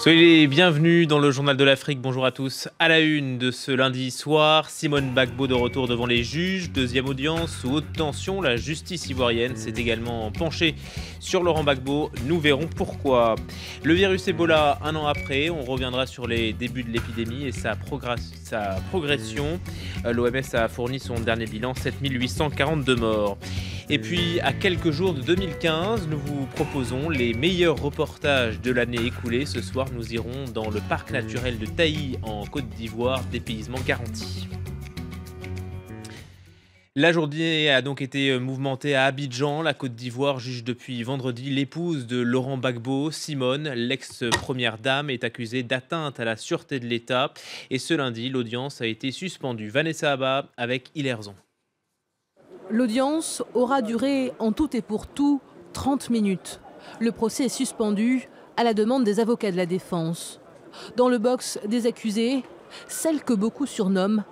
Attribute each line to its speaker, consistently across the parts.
Speaker 1: Soyez les bienvenus dans le Journal de l'Afrique. Bonjour à tous. À la une de ce lundi soir, Simone Gbagbo de retour devant les juges. Deuxième audience sous haute tension. La justice ivoirienne s'est également penchée sur Laurent Gbagbo. Nous verrons pourquoi. Le virus Ebola, un an après, on reviendra sur les débuts de l'épidémie et sa progression. L'OMS a fourni son dernier bilan, 7842 morts. Et puis, à quelques jours de 2015, nous vous proposons les meilleurs reportages de l'année écoulée. Ce soir, nous irons dans le parc naturel de Taï, en Côte d'Ivoire, dépaysement garanti. La journée a donc été mouvementée à Abidjan. La Côte d'Ivoire juge depuis vendredi l'épouse de Laurent Gbagbo, Simone, l'ex-première dame, est accusée d'atteinte à la sûreté de l'État. Et ce lundi, l'audience a été suspendue. Vanessa Abba avec Hilaire-Zon.
Speaker 2: L'audience aura duré en tout et pour tout 30 minutes. Le procès est suspendu à la demande des avocats de la défense. Dans le box des accusés, celle que beaucoup surnomment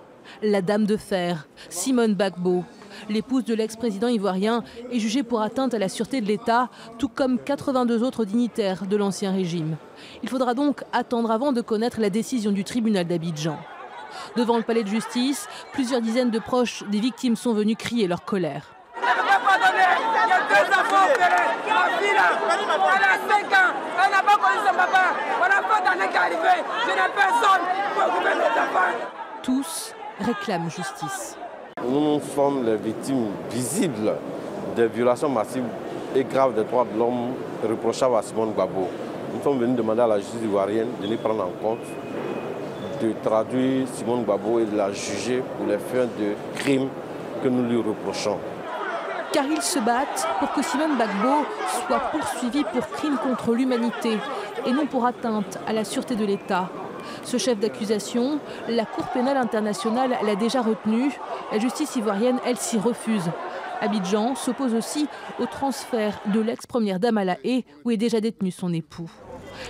Speaker 2: la Dame de Fer, Simone Gbagbo. L'épouse de l'ex-président ivoirien est jugée pour atteinte à la sûreté de l'État, tout comme 82 autres dignitaires de l'ancien régime. Il faudra donc attendre avant de connaître la décision du tribunal d'Abidjan. Devant le palais de justice, plusieurs dizaines de proches des victimes sont venus crier leur colère.
Speaker 3: Je ne peux pas donner. Il y a 2 enfants opérés. Ma fille là, elle a 5 ans. Elle n'a pas connu son papa. Voilà pas d'année qui est arrivée. Je n'ai personne pour occuper mes enfants.
Speaker 2: Tous réclament justice.
Speaker 4: Nous sommes les victimes visibles des violations massives et graves des droits de l'homme reprochables à Simone Gbagbo. Nous sommes venus demander à la justice ivoirienne de les prendre en compte, de traduire Simone Gbagbo et de la juger pour les faits de crimes que nous lui reprochons.
Speaker 2: Car ils se battent pour que Simone Gbagbo soit poursuivie pour crime contre l'humanité et non pour atteinte à la sûreté de l'État. Ce chef d'accusation, la Cour pénale internationale l'a déjà retenu. La justice ivoirienne, elle, s'y refuse. Abidjan s'oppose aussi au transfert de l'ex-première dame à La Haye, où est déjà détenu son époux.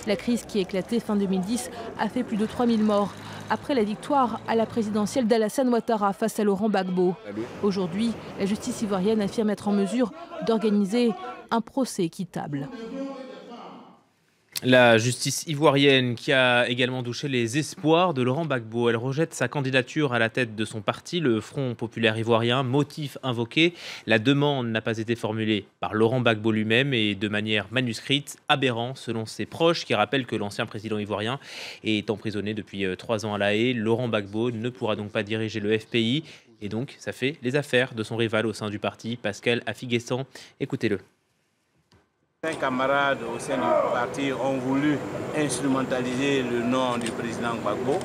Speaker 2: La crise qui a éclaté fin 2010 a fait plus de 3000 morts après la victoire à la présidentielle d'Alassane Ouattara face à Laurent Gbagbo. Aujourd'hui, la justice ivoirienne affirme être en mesure d'organiser un procès équitable.
Speaker 1: La justice ivoirienne qui a également douché les espoirs de Laurent Gbagbo. Elle rejette sa candidature à la tête de son parti, le Front populaire ivoirien. Motif invoqué, la demande n'a pas été formulée par Laurent Gbagbo lui-même et de manière manuscrite, aberrant selon ses proches qui rappellent que l'ancien président ivoirien est emprisonné depuis 3 ans à La Haye. Laurent Gbagbo ne pourra donc pas diriger le FPI et donc ça fait les affaires de son rival au sein du parti, Pascal Affi-Guessan. Écoutez-le.
Speaker 5: 5 camarades au sein du parti ont voulu instrumentaliser le nom du président Gbagbo,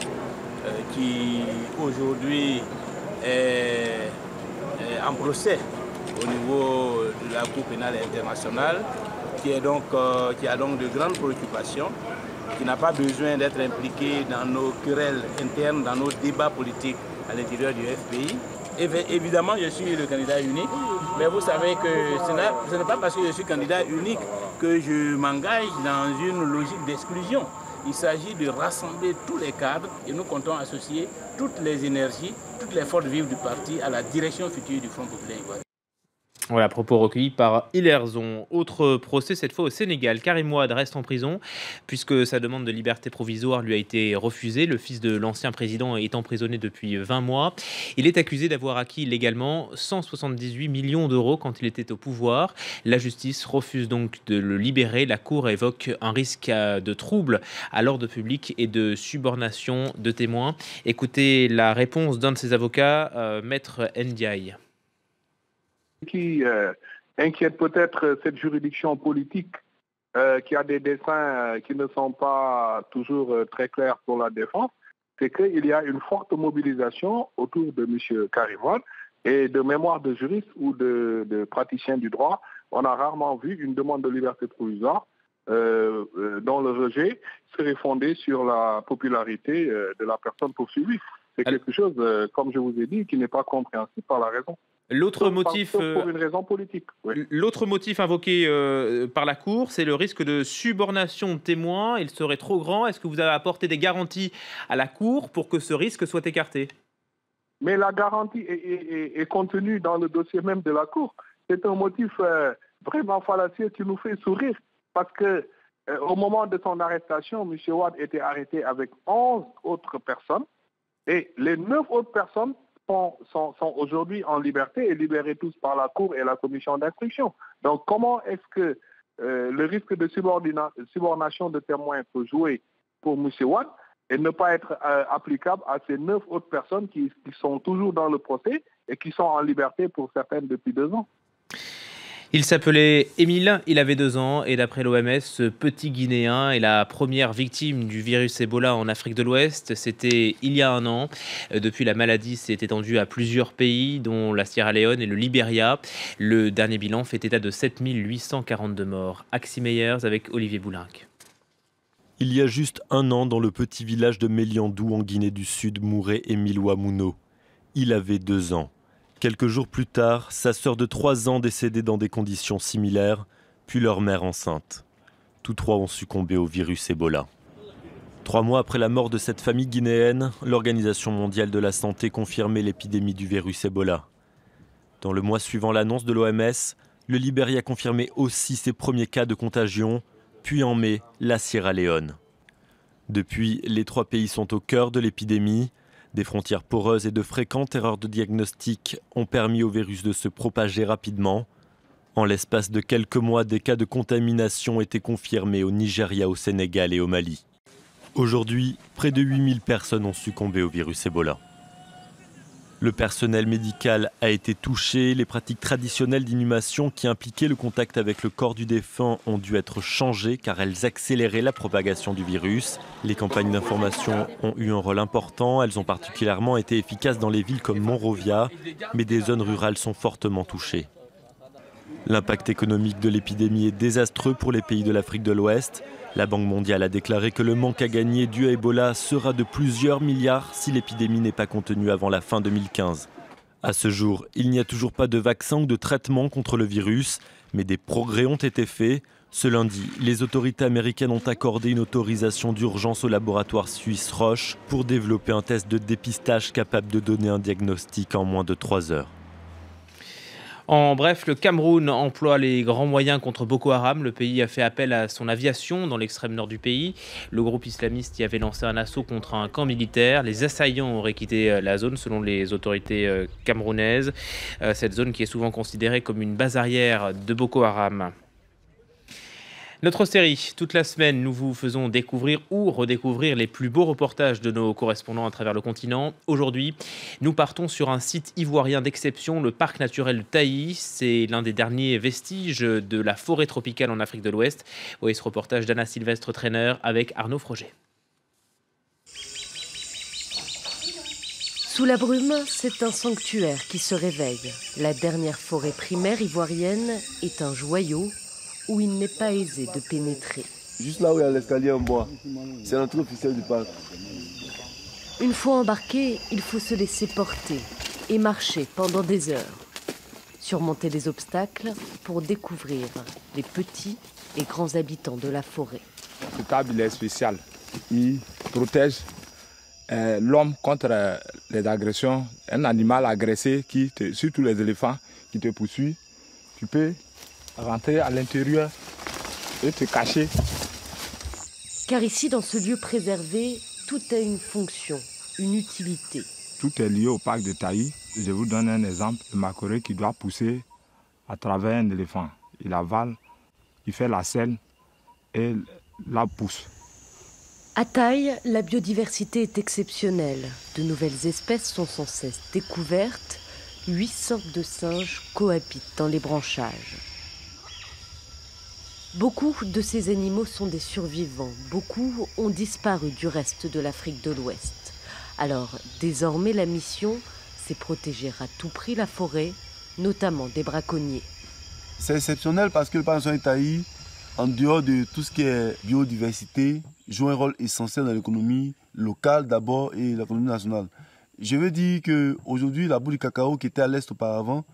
Speaker 5: qui aujourd'hui est en procès au niveau de la Cour pénale internationale, qui a donc de grandes préoccupations, qui n'a pas besoin d'être impliqué dans nos querelles internes, dans nos débats politiques à l'intérieur du FPI. Évidemment, je suis le candidat unique, mais vous savez que ce n'est pas parce que je suis candidat unique que je m'engage dans une logique d'exclusion. Il s'agit de rassembler tous les cadres et nous comptons associer toutes les énergies, toutes les forces vives du parti à la direction future du Front populaire ivoirien.
Speaker 1: Voilà, propos recueillis par Hilaire-Zon. Autre procès, cette fois au Sénégal. Karim Wade reste en prison puisque sa demande de liberté provisoire lui a été refusée. Le fils de l'ancien président est emprisonné depuis 20 mois. Il est accusé d'avoir acquis illégalement 178 millions d'euros quand il était au pouvoir. La justice refuse donc de le libérer. La Cour évoque un risque de trouble à l'ordre public et de subornation de témoins. Écoutez la réponse d'un de ses avocats, Maître Ndiaye.
Speaker 6: Qui inquiète peut-être cette juridiction politique qui a des dessins qui ne sont pas toujours très clairs pour la défense, c'est qu'il y a une forte mobilisation autour de M. Karim Wade et de mémoire de juristes ou de praticiens du droit. On a rarement vu une demande de liberté provisoire dont le rejet serait fondé sur la popularité de la personne poursuivie. C'est quelque chose, comme je vous ai dit, qui n'est pas compréhensible par la raison.
Speaker 1: L'autre motif,
Speaker 6: pour une raison politique. Oui.
Speaker 1: L'autre motif invoqué par la Cour, c'est le risque de subornation de témoins. Il serait trop grand. Est-ce que vous avez apporté des garanties à la Cour pour que ce risque soit écarté?
Speaker 6: Mais la garantie est contenue dans le dossier même de la Cour. C'est un motif vraiment fallacieux qui nous fait sourire parce que au moment de son arrestation, M. Wade était arrêté avec 11 autres personnes et les 9 autres personnes sont aujourd'hui en liberté et libérés tous par la Cour et la commission d'instruction. Donc comment est-ce que le risque de subordination de témoins peut jouer pour M. Wade et ne pas être applicable à ces 9 autres personnes qui sont toujours dans le procès et qui sont en liberté pour certaines depuis 2 ans.
Speaker 1: Il s'appelait Émile, il avait 2 ans et d'après l'OMS, ce petit Guinéen est la première victime du virus Ebola en Afrique de l'Ouest. C'était il y a 1 an. Depuis, la maladie s'est étendue à plusieurs pays, dont la Sierra Leone et le Libéria. Le dernier bilan fait état de 7842 morts. Axi Meyers avec Olivier Boulinck.
Speaker 7: Il y a juste 1 an, dans le petit village de Méliandou, en Guinée du Sud, mourait Émile Ouamouno. Il avait 2 ans. Quelques jours plus tard, sa sœur de 3 ans décédait dans des conditions similaires, puis leur mère enceinte. Tous 3 ont succombé au virus Ebola. 3 mois après la mort de cette famille guinéenne, l'Organisation mondiale de la santé confirmait l'épidémie du virus Ebola. Dans le mois suivant l'annonce de l'OMS, le Libéria confirmait aussi ses premiers cas de contagion, puis en mai, la Sierra Leone. Depuis, les 3 pays sont au cœur de l'épidémie. Des frontières poreuses et de fréquentes erreurs de diagnostic ont permis au virus de se propager rapidement. En l'espace de quelques mois, des cas de contamination étaient confirmés au Nigeria, au Sénégal et au Mali. Aujourd'hui, près de 8000 personnes ont succombé au virus Ebola. Le personnel médical a été touché. Les pratiques traditionnelles d'inhumation qui impliquaient le contact avec le corps du défunt ont dû être changées car elles accéléraient la propagation du virus. Les campagnes d'information ont eu un rôle important. Elles ont particulièrement été efficaces dans les villes comme Monrovia, mais des zones rurales sont fortement touchées. L'impact économique de l'épidémie est désastreux pour les pays de l'Afrique de l'Ouest. La Banque mondiale a déclaré que le manque à gagner dû à Ebola sera de plusieurs milliards si l'épidémie n'est pas contenue avant la fin 2015. À ce jour, il n'y a toujours pas de vaccin ou de traitement contre le virus, mais des progrès ont été faits. Ce lundi, les autorités américaines ont accordé une autorisation d'urgence au laboratoire suisse Roche pour développer un test de dépistage capable de donner un diagnostic en moins de 3 heures.
Speaker 1: En bref, le Cameroun emploie les grands moyens contre Boko Haram. Le pays a fait appel à son aviation dans l'extrême nord du pays. Le groupe islamiste y avait lancé un assaut contre un camp militaire. Les assaillants auraient quitté la zone selon les autorités camerounaises. Cette zone qui est souvent considérée comme une base arrière de Boko Haram. Notre série, toute la semaine, nous vous faisons découvrir ou redécouvrir les plus beaux reportages de nos correspondants à travers le continent. Aujourd'hui, nous partons sur un site ivoirien d'exception, le parc naturel de Taï. C'est l'un des derniers vestiges de la forêt tropicale en Afrique de l'Ouest. Voyez ce reportage d'Anna Sylvestre Trainer avec Arnaud Froger.
Speaker 8: Sous la brume, c'est un sanctuaire qui se réveille. La dernière forêt primaire ivoirienne est un joyau où il n'est pas aisé de pénétrer.
Speaker 9: Juste là où il y a l'escalier en bois, c'est l'entrée officielle du parc.
Speaker 8: Une fois embarqué, il faut se laisser porter et marcher pendant des heures. Surmonter les obstacles pour découvrir les petits et grands habitants de la forêt.
Speaker 10: Ce câble est spécial. Il protège l'homme contre les agressions. Un animal agressé, surtout les éléphants qui te poursuivent, tu peux rentrer à l'intérieur et te cacher.
Speaker 8: Car ici, dans ce lieu préservé, tout a une fonction, une utilité.
Speaker 10: Tout est lié au parc de Taï. Je vous donne un exemple. Le macoré qui doit pousser à travers un éléphant. Il avale, il fait la selle et la pousse.
Speaker 8: À Taï, la biodiversité est exceptionnelle. De nouvelles espèces sont sans cesse découvertes. 8 sortes de singes cohabitent dans les branchages. Beaucoup de ces animaux sont des survivants. Beaucoup ont disparu du reste de l'Afrique de l'Ouest. Alors, désormais, la mission, c'est protéger à tout prix la forêt, notamment des braconniers.
Speaker 9: C'est exceptionnel parce que le parc national de Taï, en dehors de tout ce qui est biodiversité, joue un rôle essentiel dans l'économie locale d'abord et l'économie nationale. Je veux dire qu'aujourd'hui, la boue du cacao qui était à l'est auparavant,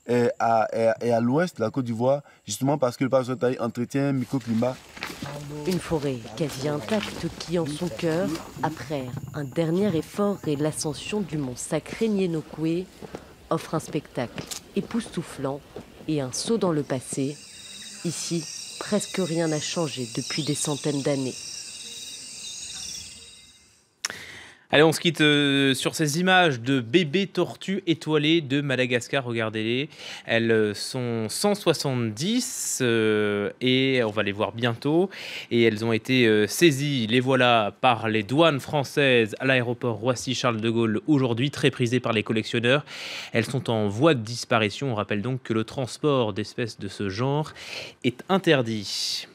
Speaker 9: est à l'ouest de la Côte d'Ivoire, justement parce que le parc national de Taï entretient un microclimat.
Speaker 8: Une forêt quasi intacte qui, en son cœur, après un dernier effort et l'ascension du mont sacré Nienokwe, offre un spectacle époustouflant et un saut dans le passé. Ici, presque rien n'a changé depuis des centaines d'années.
Speaker 1: Allez, on se quitte sur ces images de bébés tortues étoilées de Madagascar. Regardez-les. Elles sont 170 et on va les voir bientôt. Et elles ont été saisies, les voilà, par les douanes françaises à l'aéroport Roissy-Charles de Gaulle aujourd'hui, très prisées par les collectionneurs. Elles sont en voie de disparition. On rappelle donc que le transport d'espèces de ce genre est interdit.